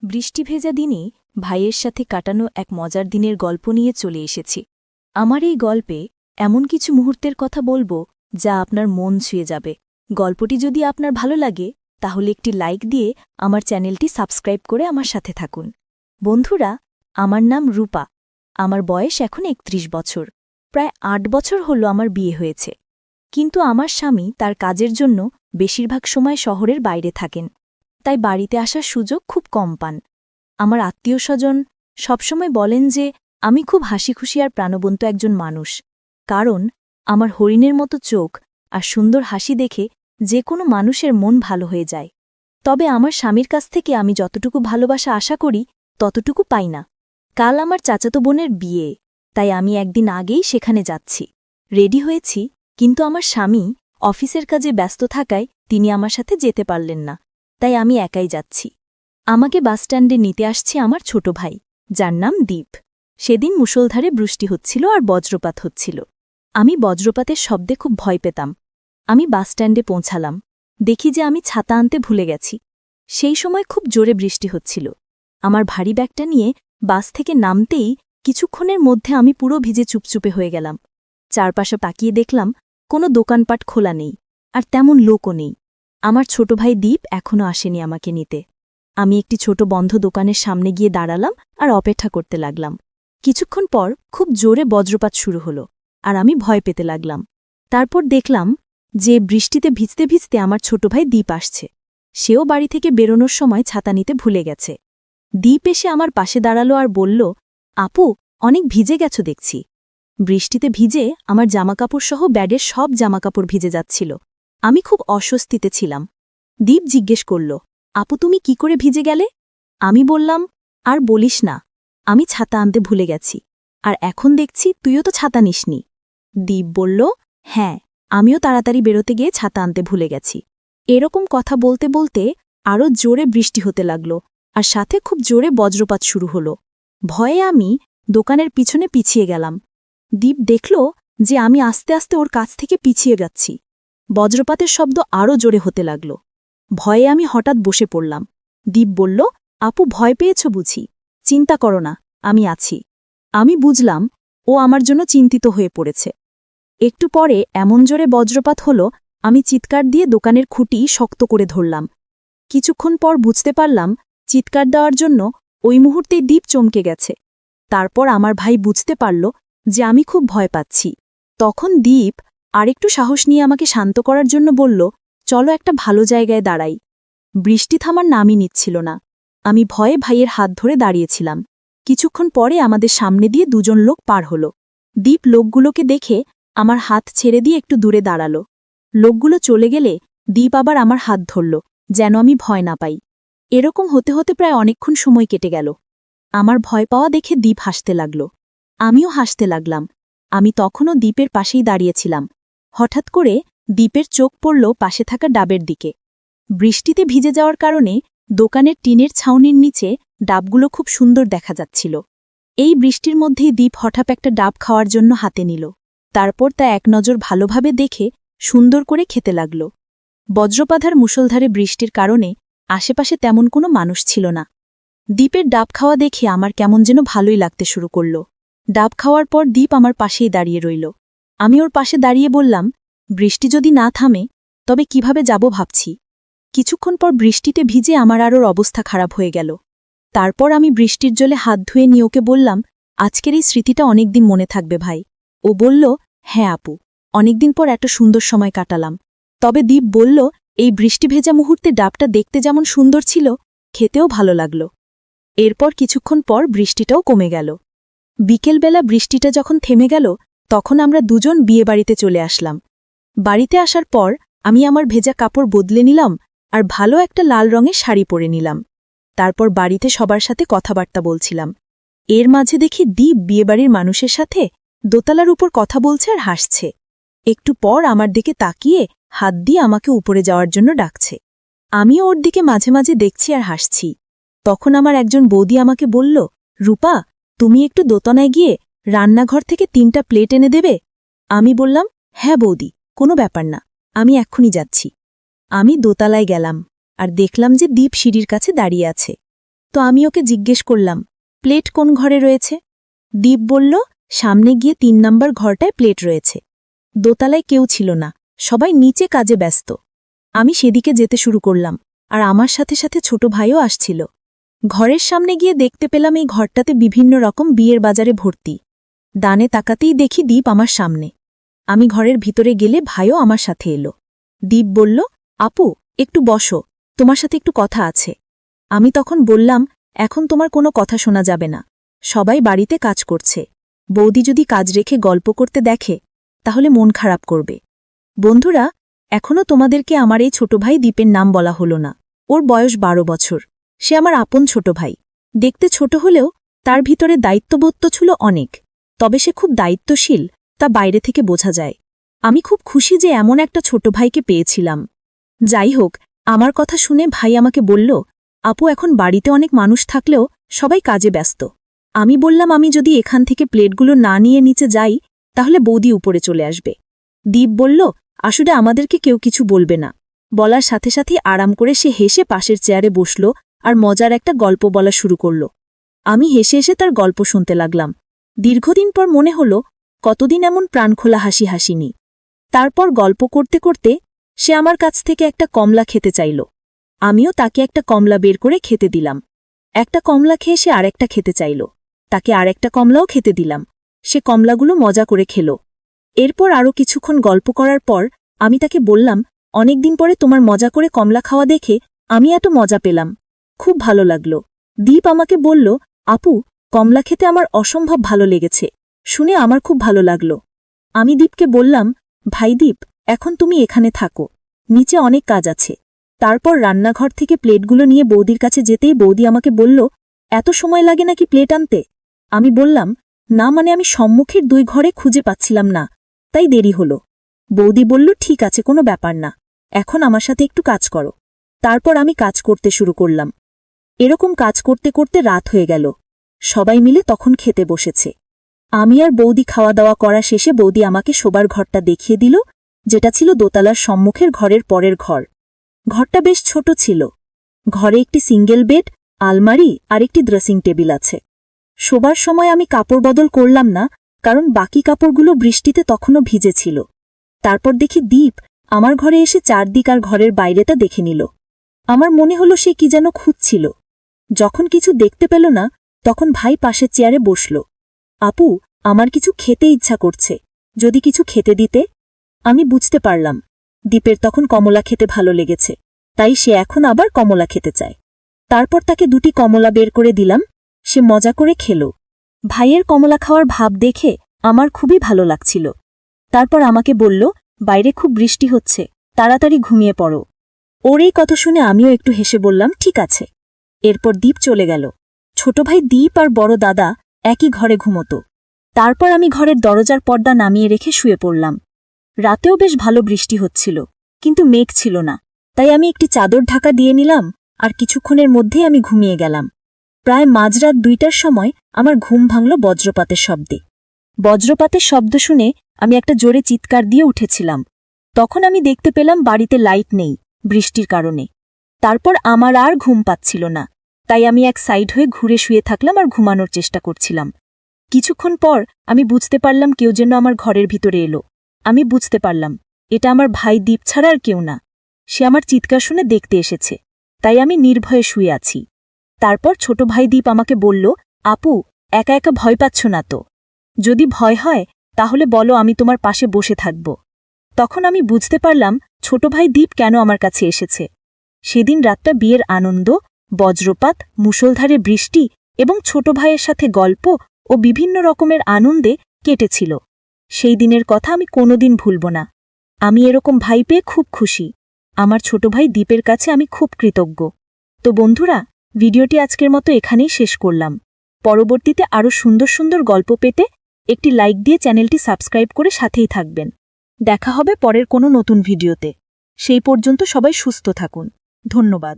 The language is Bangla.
বৃষ্টি ভেজা দিনে ভাইয়ের সাথে কাটানো এক মজার দিনের গল্প নিয়ে চলে এসেছি। আমার এই গল্পে এমন কিছু মুহূর্তের কথা বলবো যা আপনার মন ছুঁয়ে যাবে। গল্পটি যদি আপনার ভালো লাগে তাহলে একটি লাইক দিয়ে আমার চ্যানেলটি সাবস্ক্রাইব করে আমার সাথে থাকুন। বন্ধুরা, আমার নাম রূপা। আমার বয়স এখন ৩১ বছর। প্রায় ৮ বছর হল আমার বিয়ে হয়েছে। কিন্তু আমার স্বামী তার কাজের জন্য বেশিরভাগ সময় শহরের বাইরে থাকেন, তাই বাড়িতে আসার সুযোগ খুব কম পান। আমার আত্মীয়স্বজন সবসময় বলেন যে আমি খুব হাসিখুশি আর প্রাণবন্ত একজন মানুষ, কারণ আমার হরিণের মতো চোখ আর সুন্দর হাসি দেখে যে কোনো মানুষের মন ভালো হয়ে যায়। তবে আমার স্বামীর কাছ থেকে আমি যতটুকু ভালোবাসা আশা করি ততটুকু পাই না। কাল আমার চাচাতো বোনের বিয়ে, তাই আমি একদিন আগেই সেখানে যাচ্ছি। রেডি হয়েছি, কিন্তু আমার স্বামী অফিসের কাজে ব্যস্ত থাকায় তিনি আমার সাথে যেতে পারলেন না, তাই আমি একাই যাচ্ছি। আমাকে বাসস্ট্যান্ডে নিতে আসছে আমার ছোট ভাই, যার নাম দীপ। সেদিন মুষলধারে বৃষ্টি হচ্ছিল আর বজ্রপাত হচ্ছিল। আমি বজ্রপাতের শব্দে খুব ভয় পেতাম। আমি বাসস্ট্যান্ডে পৌঁছালাম, দেখি যে আমি ছাতা আনতে ভুলে গেছি। সেই সময় খুব জোরে বৃষ্টি হচ্ছিল। আমার ভারী ব্যাগটা নিয়ে বাস থেকে নামতেই কিছুক্ষণের মধ্যে আমি পুরো ভিজে চুপচুপে হয়ে গেলাম। চারপাশে তাকিয়ে দেখলাম কোনো দোকানপাট খোলা নেই, আর তেমন লোকও নেই। আমার ছোট ভাই দীপ এখনও আসেনি আমাকে নিতে। আমি একটি ছোট বন্ধ দোকানের সামনে গিয়ে দাঁড়ালাম আর অপেক্ষা করতে লাগলাম। কিছুক্ষণ পর খুব জোরে বজ্রপাত শুরু হলো, আর আমি ভয় পেতে লাগলাম। তারপর দেখলাম যে বৃষ্টিতে ভিজতে ভিজতে আমার ছোট ভাই দীপ আসছে। সেও বাড়ি থেকে বেরোনোর সময় ছাতা নিতে ভুলে গেছে। দীপ এসে আমার পাশে দাঁড়ালো আর বলল, আপু, অনেক ভিজে গেছো দেখছি। বৃষ্টিতে ভিজে আমার জামাকাপড় সহ ব্যাগের সব জামাকাপড় ভিজে যাচ্ছিল। আমি খুব অস্বস্তিতে ছিলাম। দীপ জিজ্ঞেস করল, আপু, তুমি কি করে ভিজে গেলে? আমি বললাম, আর বলিস না, আমি ছাতা আনতে ভুলে গেছি, আর এখন দেখছি তুইও তো ছাতা নিসনি। দীপ বলল, হ্যাঁ, আমিও তাড়াতাড়ি বেরোতে গিয়ে ছাতা আনতে ভুলে গেছি। এরকম কথা বলতে বলতে আরও জোরে বৃষ্টি হতে লাগল, আর সাথে খুব জোরে বজ্রপাত শুরু হল। ভয়ে আমি দোকানের পিছনে পিছিয়ে গেলাম। দীপ দেখল যে আমি আস্তে আস্তে ওর কাছ থেকে পিছিয়ে যাচ্ছি। বজ্রপাতের শব্দ আরও জোরে হতে লাগল। ভয়ে আমি হঠাৎ বসে পড়লাম। দীপ বলল, আপু, ভয় পেয়েছ বুঝি? চিন্তা করো না, আমি আছি। আমি বুঝলাম ও আমার জন্য চিন্তিত হয়ে পড়েছে। একটু পরে এমন জোরে বজ্রপাত হল, আমি চিৎকার দিয়ে দোকানের খুঁটি শক্ত করে ধরলাম। কিছুক্ষণ পর বুঝতে পারলাম চিৎকার দেওয়ার জন্য ওই মুহূর্তেই দীপ চমকে গেছে। তারপর আমার ভাই বুঝতে পারল যে আমি খুব ভয় পাচ্ছি। তখন দীপ আরেকটু সাহস নিয়ে আমাকে শান্ত করার জন্য বলল, চলো একটা ভালো জায়গায় দাঁড়াই। বৃষ্টি থামার নামই নিচ্ছিল না। আমি ভয়ে ভাইয়ের হাত ধরে দাঁড়িয়েছিলাম। কিছুক্ষণ পরে আমাদের সামনে দিয়ে দুজন লোক পার হল। দীপ লোকগুলোকে দেখে আমার হাত ছেড়ে দিয়ে একটু দূরে দাঁড়াল। লোকগুলো চলে গেলে দীপ আবার আমার হাত ধরল, যেন আমি ভয় না পাই। এরকম হতে হতে প্রায় অনেকক্ষণ সময় কেটে গেল। আমার ভয় পাওয়া দেখে দীপ হাসতে লাগল। আমিও হাসতে লাগলাম। আমি তখনও দীপের পাশেই দাঁড়িয়েছিলাম। হঠাৎ করে দীপের চোখ পড়ল পাশে থাকা ডাবের দিকে। বৃষ্টিতে ভিজে যাওয়ার কারণে দোকানের টিনের ছাউনির নিচে ডাবগুলো খুব সুন্দর দেখা যাচ্ছিল। এই বৃষ্টির মধ্যেই দীপ হঠাৎ একটা ডাব খাওয়ার জন্য হাতে নিল। তারপর তা এক নজর ভালোভাবে দেখে সুন্দর করে খেতে লাগল। বজ্রপাধার মুষলধারে বৃষ্টির কারণে আশেপাশে তেমন কোনো মানুষ ছিল না। দীপের ডাব খাওয়া দেখে আমার কেমন যেন ভালোই লাগতে শুরু করল। ডাব খাওয়ার পর দীপ আমার পাশেই দাঁড়িয়ে রইল। আমি ওর পাশে দাঁড়িয়ে বললাম, বৃষ্টি যদি না থামে তবে কিভাবে যাব ভাবছি। কিছুক্ষণ পর বৃষ্টিতে ভিজে আমার আর ওর অবস্থা খারাপ হয়ে গেল। তারপর আমি বৃষ্টির জলে হাত ধুয়ে নিয়ে ওকে বললাম, আজকের এই স্মৃতিটা অনেকদিন মনে থাকবে ভাই। ও বলল, হ্যাঁ আপু, অনেকদিন পর এত সুন্দর সময় কাটালাম। তবে দীপ বলল, এই বৃষ্টি ভেজা মুহূর্তে ডাবটা দেখতে যেমন সুন্দর ছিল, খেতেও ভালো লাগল। এরপর কিছুক্ষণ পর বৃষ্টিটাও কমে গেল। বিকেলবেলা বৃষ্টিটা যখন থেমে গেল, তখন আমরা দুজন বিয়েবাড়িতে চলে আসলাম। বাড়িতে আসার পর আমি আমার ভেজা কাপড় বদলে নিলাম আর ভালো একটা লাল রঙের শাড়ি পরে নিলাম। তারপর বাড়িতে সবার সাথে কথাবার্তা বলছিলাম। এর মাঝে দেখি দীপ বিয়েবাড়ির মানুষের সাথে দোতলার উপর কথা বলছে আর হাসছে। একটু পর আমার দিকে তাকিয়ে হাত দিয়ে আমাকে উপরে যাওয়ার জন্য ডাকছে। আমিও ওর দিকে মাঝে মাঝে দেখছি আর হাসছি। তখন আমার একজন বৌদি আমাকে বলল, রূপা, তুমি একটু দোতলায় গিয়ে রান্নাঘর থেকে 3টা প্লেট এনে দেবে? আমি বললাম, হ্যাঁ বৌদি, কোনো ব্যাপার না, আমি এক্ষুনি যাচ্ছি। আমি দোতলায় গেলাম আর দেখলাম যে দীপ সিঁড়ির কাছে দাঁড়িয়ে আছে। তো আমি ওকে জিজ্ঞেস করলাম, প্লেট কোন ঘরে রয়েছে? দীপ বলল, সামনে গিয়ে ৩ নম্বর ঘরটায় প্লেট রয়েছে। দোতলায় কেউ ছিল না, সবাই নিচে কাজে ব্যস্ত। আমি সেদিকে যেতে শুরু করলাম, আর আমার সাথে সাথে ছোট ভাইও আসছিল। ঘরের সামনে গিয়ে দেখতে পেলাম এই ঘরটাতে বিভিন্ন রকম বিয়ের বাজারে ভর্তি। ডানে তাকাতেই দেখি দীপ আমার সামনে। আমি ঘরের ভিতরে গেলে ভাইও আমার সাথে এলো। দীপ বলল, আপু, একটু বসো, তোমার সাথে একটু কথা আছে। আমি তখন বললাম, এখন তোমার কোনো কথা শোনা যাবে না, সবাই বাড়িতে কাজ করছে। বৌদি যদি কাজ রেখে গল্প করতে দেখে তাহলে মন খারাপ করবে। বন্ধুরা, এখনও তোমাদেরকে আমার এই ছোট ভাই দীপের নাম বলা হলো না। ওর বয়স ১২ বছর। সে আমার আপন ছোট ভাই। দেখতে ছোট হলেও তার ভিতরে দায়িত্ববোধ তো ছিল অনেক, তবে সে খুব দায়িত্বশীল, তা বাইরে থেকে বোঝা যায়। আমি খুব খুশি যে এমন একটা ছোট ভাইকে পেয়েছিলাম। যাই হোক, আমার কথা শুনে ভাই আমাকে বলল, আপু, এখন বাড়িতে অনেক মানুষ থাকলেও সবাই কাজে ব্যস্ত। আমি বললাম, আমি যদি এখান থেকে প্লেটগুলো না নিয়ে নিচে যাই তাহলে বৌদি উপরে চলে আসবে। দীপ বলল, আসলে আমাদেরকে কেউ কিছু বলবে না। বলার সাথে সাথেই আরাম করে সে হেসে পাশের চেয়ারে বসল আর মজার একটা গল্প বলা শুরু করল। আমি হেসে হেসে তার গল্প শুনতে লাগলাম। দীর্ঘদিন পর মনে হল, কতদিন এমন প্রাণখোলা হাসি হাসিনি। তারপর গল্প করতে করতে সে আমার কাছ থেকে একটা কমলা খেতে চাইল। আমিও তাকে একটা কমলা বের করে খেতে দিলাম। একটা কমলা খেয়ে সে আরেকটা খেতে চাইল। তাকে আরেকটা কমলাও খেতে দিলাম। সে কমলাগুলো মজা করে খেল। এরপর আরও কিছুক্ষণ গল্প করার পর আমি তাকে বললাম, অনেকদিন পরে তোমার মজা করে কমলা খাওয়া দেখে আমি এত মজা পেলাম, খুব ভালো লাগল। দীপ আমাকে বলল, আপু, কমলা খেতে আমার অসম্ভব ভালো লেগেছে, শুনে আমার খুব ভালো লাগল। আমি দীপকে বললাম, ভাই দীপ, এখন তুমি এখানে থাকো, নিচে অনেক কাজ আছে। তারপর রান্নাঘর থেকে প্লেটগুলো নিয়ে বৌদির কাছে যেতেই বৌদি আমাকে বলল, এত সময় লাগে নাকি প্লেট আনতে? আমি বললাম, না, মানে আমি সম্মুখের 2 ঘরে খুঁজে পাচ্ছিলাম না, তাই দেরি হলো। বৌদি বলল, ঠিক আছে, কোনো ব্যাপার না, এখন আমার সাথে একটু কাজ করো। তারপর আমি কাজ করতে শুরু করলাম। এরকম কাজ করতে করতে রাত হয়ে গেল। সবাই মিলে তখন খেতে বসেছে। আমি আর বৌদি খাওয়া দাওয়া করা শেষে বৌদি আমাকে শোবার ঘরটা দেখিয়ে দিল, যেটা ছিল দোতলার সম্মুখের ঘরের পরের ঘর। ঘরটা বেশ ছোট ছিল। ঘরে একটি সিঙ্গেল বেড, আলমারি আর একটি ড্রেসিং টেবিল আছে। শোবার সময় আমি কাপড় বদল করলাম না, কারণ বাকি কাপড়গুলো বৃষ্টিতে তখনও ভিজে ছিল। তারপর দেখি দীপ আমার ঘরে এসে চারদিক আর ঘরের বাইরেটা দেখে নিল। আমার মনে হলো সে কি যেন খুঁজছিল। যখন কিছু দেখতে পেল না তখন ভাই পাশের চেয়ারে বসল। আপু, আমার কিছু খেতে ইচ্ছা করছে, যদি কিছু খেতে দিতে। আমি বুঝতে পারলাম দীপের তখন কমলা খেতে ভালো লেগেছে, তাই সে এখন আবার কমলা খেতে চায়। তারপর তাকে 2টি কমলা বের করে দিলাম। সে মজা করে খেল। ভাইয়ের কমলা খাওয়ার ভাব দেখে আমার খুবই ভালো লাগছিল। তারপর আমাকে বলল, বাইরে খুব বৃষ্টি হচ্ছে, তাড়াতাড়ি ঘুমিয়ে পড়ো। ওর এই কথা শুনে আমিও একটু হেসে বললাম, ঠিক আছে। এরপর দীপ চলে গেল। ছোট ভাই দীপ আর বড় দাদা একই ঘরে ঘুমোত। তারপর আমি ঘরের দরজার পর্দা নামিয়ে রেখে শুয়ে পড়লাম। রাতেও বেশ ভালো বৃষ্টি হচ্ছিল, কিন্তু মেঘ ছিল না, তাই আমি একটি চাদর ঢাকা দিয়ে নিলাম আর কিছুক্ষণের মধ্যেই আমি ঘুমিয়ে গেলাম। প্রায় মাঝরাত 2টার সময় আমার ঘুম ভাঙল বজ্রপাতের শব্দে। বজ্রপাতের শব্দ শুনে আমি একটা জোরে চিৎকার দিয়ে উঠেছিলাম। তখন আমি দেখতে পেলাম বাড়িতে লাইট নেই বৃষ্টির কারণে। তারপর আমার আর ঘুম পাচ্ছিল না, তাই আমি এক সাইড হয়ে ঘুরে শুয়ে থাকলাম আর ঘুমানোর চেষ্টা করছিলাম। কিছুক্ষণ পর আমি বুঝতে পারলাম কেউ যেন আমার ঘরের ভিতরে এলো। আমি বুঝতে পারলাম এটা আমার ভাই দীপ ছাড়া আর কেউ না। সে আমার চিৎকার শুনে দেখতে এসেছে, তাই আমি নির্ভয়ে শুয়ে আছি। তারপর ছোট ভাই দীপ আমাকে বলল, আপু, একা একা ভয় পাচ্ছ না তো? যদি ভয় হয় তাহলে বলো, আমি তোমার পাশে বসে থাকব। তখন আমি বুঝতে পারলাম ছোট ভাই দীপ কেন আমার কাছে এসেছে। সেদিন রাতটা বিয়ের আনন্দ, বজ্রপাত, মুষলধারে বৃষ্টি এবং ছোট ভাইয়ের সাথে গল্প ও বিভিন্ন রকমের আনন্দে কেটেছিল। সেই দিনের কথা আমি কোনোদিন ভুলব না। আমি এরকম ভাই পেয়ে খুব খুশি। আমার ছোট ভাই দীপের কাছে আমি খুব কৃতজ্ঞ। তো বন্ধুরা, ভিডিওটি আজকের মতো এখানেই শেষ করলাম। পরবর্তীতে আরও সুন্দর সুন্দর গল্প পেতে একটি লাইক দিয়ে চ্যানেলটি সাবস্ক্রাইব করে সাথেই থাকবেন। দেখা হবে পরের কোনো নতুন ভিডিওতে। সেই পর্যন্ত সবাই সুস্থ থাকুন। ধন্যবাদ।